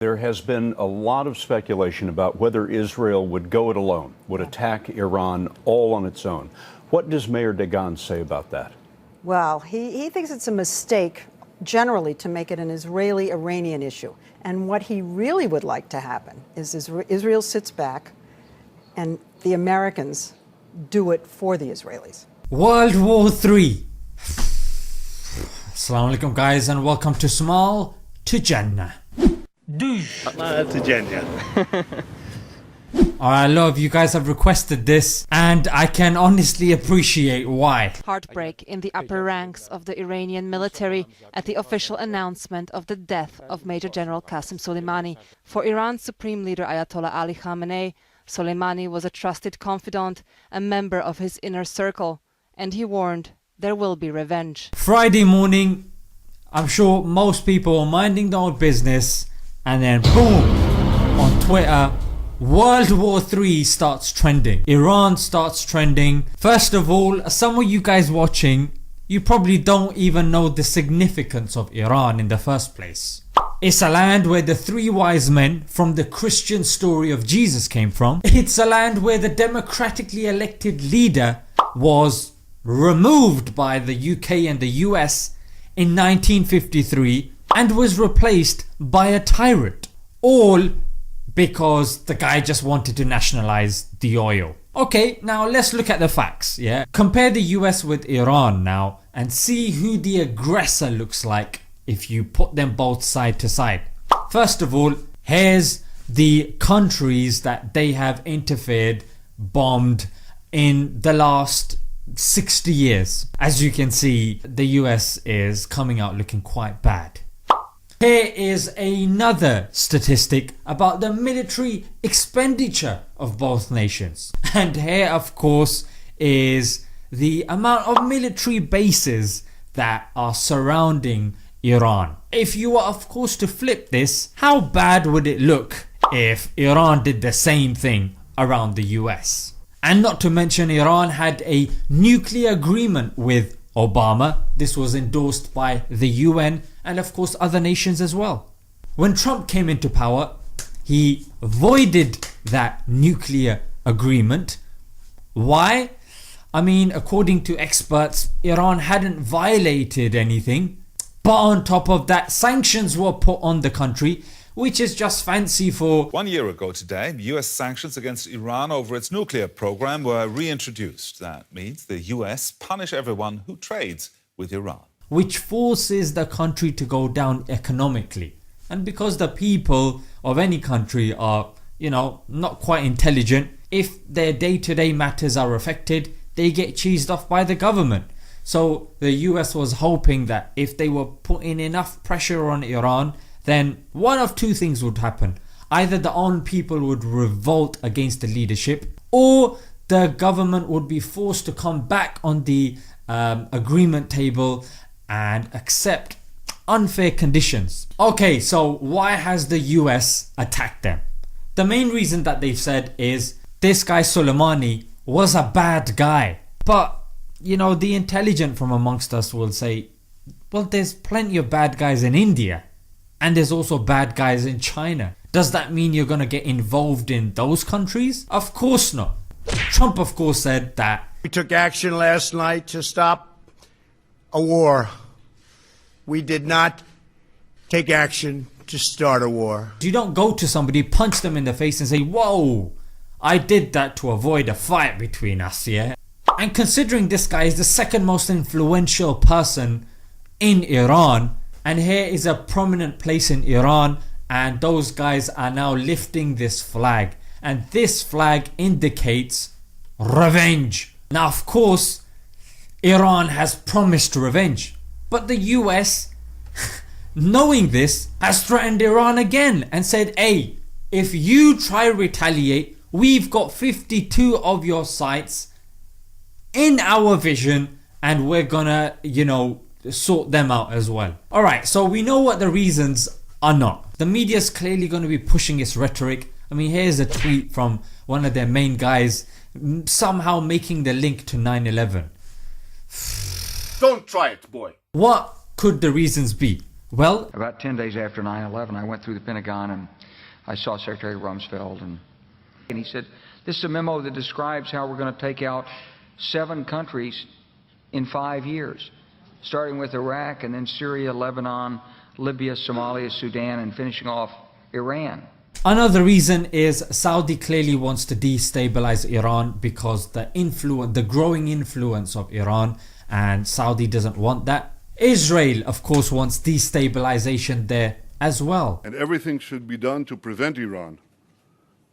There has been a lot of speculation about whether Israel would go it alone, would attack Iran all on its own. What does Mayor Dagan say about that? Well, he thinks it's a mistake generally to make it an Israeli-Iranian issue. And what he really would like to happen is Israel sits back and the Americans do it for the Israelis. World War III. Assalamu alaikum guys, and welcome to Small to Jannah. To Jannah. I love you guys have requested this, and I can honestly appreciate why. Heartbreak in the upper ranks of the Iranian military at the official announcement of the death of Major General Qasem Soleimani. For Iran's Supreme Leader Ayatollah Ali Khamenei, Soleimani was a trusted confidant, a member of his inner circle, and he warned there will be revenge. Friday morning, I'm sure most people are minding their own business, and then boom, on Twitter, World War III starts trending. Iran starts trending. First of all, some of you guys watching, you probably don't even know the significance of Iran in the first place. It's a land where the three wise men from the Christian story of Jesus came from. It's a land where the democratically elected leader was removed by the UK and the US in 1953 and was replaced by a tyrant. All because the guy just wanted to nationalize the oil. Okay, now let's look at the facts, yeah? Compare the US with Iran now and see who the aggressor looks like if you put them both side to side. First of all, here's the countries that they have interfered, bombed in the last 60 years. As you can see, the US is coming out looking quite bad. Here is another statistic about the military expenditure of both nations. And here of course is the amount of military bases that are surrounding Iran. If you were of course to flip this, how bad would it look if Iran did the same thing around the US? And not to mention, Iran had a nuclear agreement with Obama. This was endorsed by the UN and of course other nations as well. When Trump came into power, he voided that nuclear agreement. Why? I mean, according to experts, Iran hadn't violated anything, but on top of that, sanctions were put on the country, which is just fancy for... 1 year ago today, US sanctions against Iran over its nuclear program were reintroduced. That means the US punish everyone who trades with Iran, which forces the country to go down economically. And because the people of any country are, not quite intelligent, if their day-to-day matters are affected, they get cheesed off by the government. So the US was hoping that if they were putting enough pressure on Iran, then one of two things would happen. Either the own people would revolt against the leadership, or the government would be forced to come back on the agreement table and accept unfair conditions. Okay, so why has the US attacked them? The main reason that they've said is this guy Soleimani was a bad guy. But the intelligent from amongst us will say, well, there's plenty of bad guys in India. And there's also bad guys in China. Does that mean you're going to get involved in those countries? Of course not. Trump of course said that We took action last night to stop a war. We did not take action to start a war. you don't go to somebody, punch them in the face and say, whoa, I did that to avoid a fight between us, yeah? And considering this guy is the second most influential person in Iran, and here is a prominent place in Iran, and those guys are now lifting this flag, and this flag indicates revenge. Now of course Iran has promised revenge, but the US knowing this has threatened Iran again and said, hey, if you try retaliate, we've got 52 of your sites in our vision and we're gonna sort them out as well. Alright, so we know what the reasons are not. The media's clearly going to be pushing its rhetoric. I mean, here's a tweet from one of their main guys somehow making the link to 9/11. Don't try it, boy. What could the reasons be? Well, About 10 days after 9/11, I went through the Pentagon and I saw Secretary Rumsfeld, and he said, this is a memo that describes how we're going to take out 7 countries in 5 years, starting with Iraq and then Syria, Lebanon, Libya, Somalia, Sudan, and finishing off Iran. another reason is Saudi clearly wants to destabilize Iran because the growing influence of Iran, and Saudi doesn't want that. Israel, of course, wants destabilization there as well. And everything should be done to prevent Iran,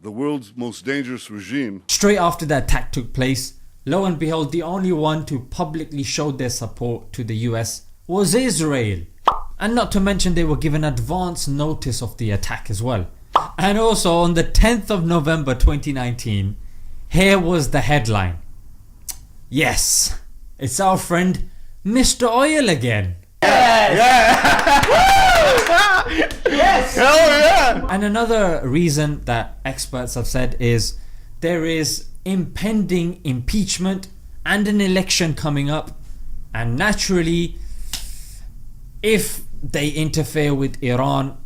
the world's most dangerous regime. Straight after the attack took place, lo and behold, the only one to publicly show their support to the US was Israel. And not to mention they were given advance notice of the attack as well. And also on the 10th of November 2019, here was the headline. Yes, it's our friend Mr. Oil again. Yes! Hell yeah! And another reason that experts have said is there is impending impeachment and an election coming up, and naturally if they interfere with Iran,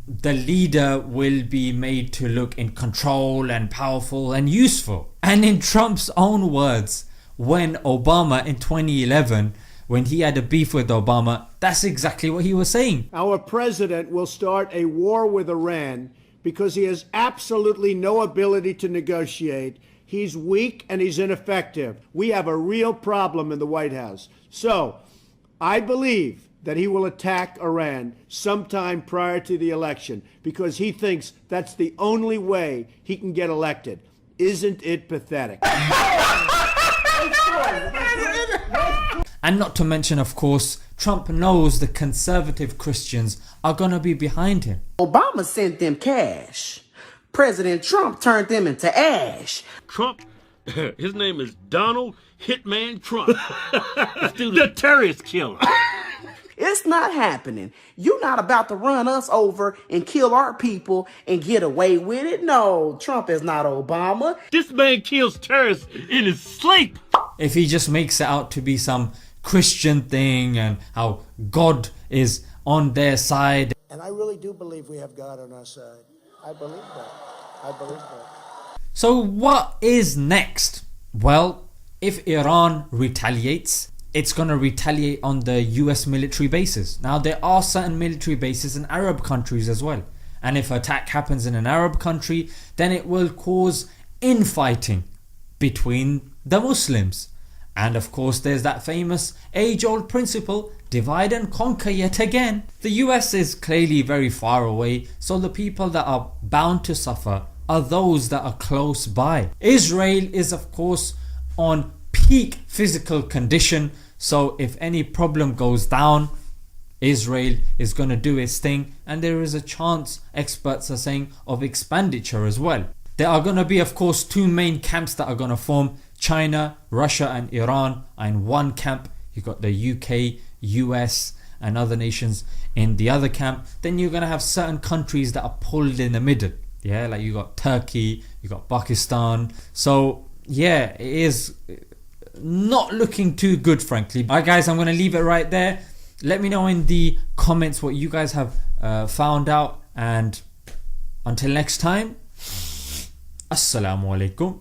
the leader will be made to look in control and powerful and useful. And in Trump's own words, when Obama in 2011, when he had a beef with Obama, that's exactly what he was saying. Our president will start a war with Iran because he has absolutely no ability to negotiate. He's weak and he's ineffective. We have a real problem in the White House. So, I believe that he will attack Iran sometime prior to the election because he thinks that's the only way he can get elected. Isn't it pathetic? And not to mention, of course, Trump knows the conservative Christians are going to be behind him. Obama sent them cash. President Trump turned them into ash. Trump, his name is Donald Hitman Trump. The terrorist killer. It's not happening. You're not about to run us over and kill our people and get away with it. No, Trump is not Obama. This man kills terrorists in his sleep. If he just makes it out to be some Christian thing and how God is on their side. And I really do believe we have God on our side. I believe that. I believe that. So what is next? Well, if Iran retaliates, it's going to retaliate on the US military bases. Now there are certain military bases in Arab countries as well. And if an attack happens in an Arab country, then it will cause infighting between the Muslims. And of course there's that famous age-old principle, divide and conquer yet again. The US is clearly very far away, so the people that are bound to suffer are those that are close by. Israel is of course on peak physical condition, so if any problem goes down, Israel is going to do its thing, and there is a chance, experts are saying, of expenditure as well. There are going to be of course 2 main camps that are going to form. China, Russia and Iran are in one camp. You've got the UK, US and other nations in the other camp. Then you're going to have certain countries that are pulled in the middle. Yeah, like you got Turkey, you got Pakistan. So yeah, it is not looking too good, frankly. Alright guys, I'm going to leave it right there. Let me know in the comments what you guys have found out, and until next time, Assalamu alaikum.